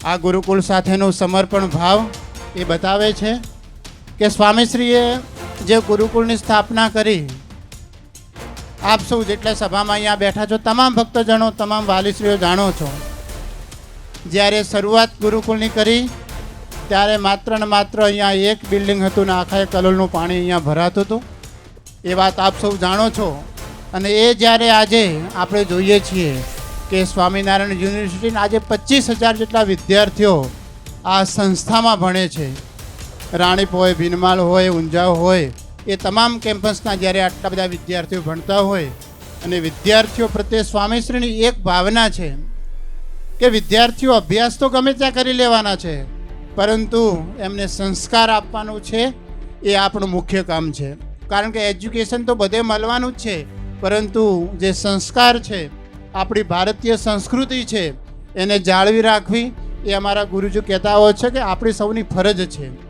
આ ગુરુકુળ સાથેનું સમર્પણ ભાવ એ બતાવે છે કે સ્વામીશ્રીએ જે ગુરુકુળની સ્થાપના કરી, આપ સૌ જેટલા સભામાં અહીંયા બેઠા છો, તમામ ભક્તજનો, તમામ વાલીશ્રીઓ જાણો છો, જ્યારે શરૂઆત ગુરુકુળની કરી ત્યારે માત્ર ને માત્ર અહીંયા એક બિલ્ડિંગ હતું ને આખા કલોલનું પાણી અહીંયા ભરાતું હતું. એ વાત આપ સૌ જાણો છો. અને એ જ્યારે આજે આપણે જોઈએ છીએ કે સ્વામિનારાયણ યુનિવર્સિટીના આજે 25,000 જેટલા વિદ્યાર્થીઓ આ સંસ્થામાં ભણે છે. રાણીપ હોય, ભીનમાળ હોય, ઊંઝા હોય, એ તમામ કેમ્પસના જ્યારે આટલા બધા વિદ્યાર્થીઓ ભણતા હોય અને વિદ્યાર્થીઓ પ્રત્યે સ્વામીશ્રીની એક ભાવના છે કે વિદ્યાર્થીઓ અભ્યાસ તો ગમે ત્યાં કરી લેવાના છે, પરંતુ એમને સંસ્કાર આપવાનું છે, એ આપણું મુખ્ય કામ છે. કારણ કે એજ્યુકેશન તો બધે મળવાનું જ છે, પરંતુ જે સંસ્કાર છે, આપણી ભારતીય સંસ્કૃતિ છે, એને જાળવી રાખવી એ અમારા ગુરુજી કહેતા હોય છે કે આપણી સૌની ફરજ છે.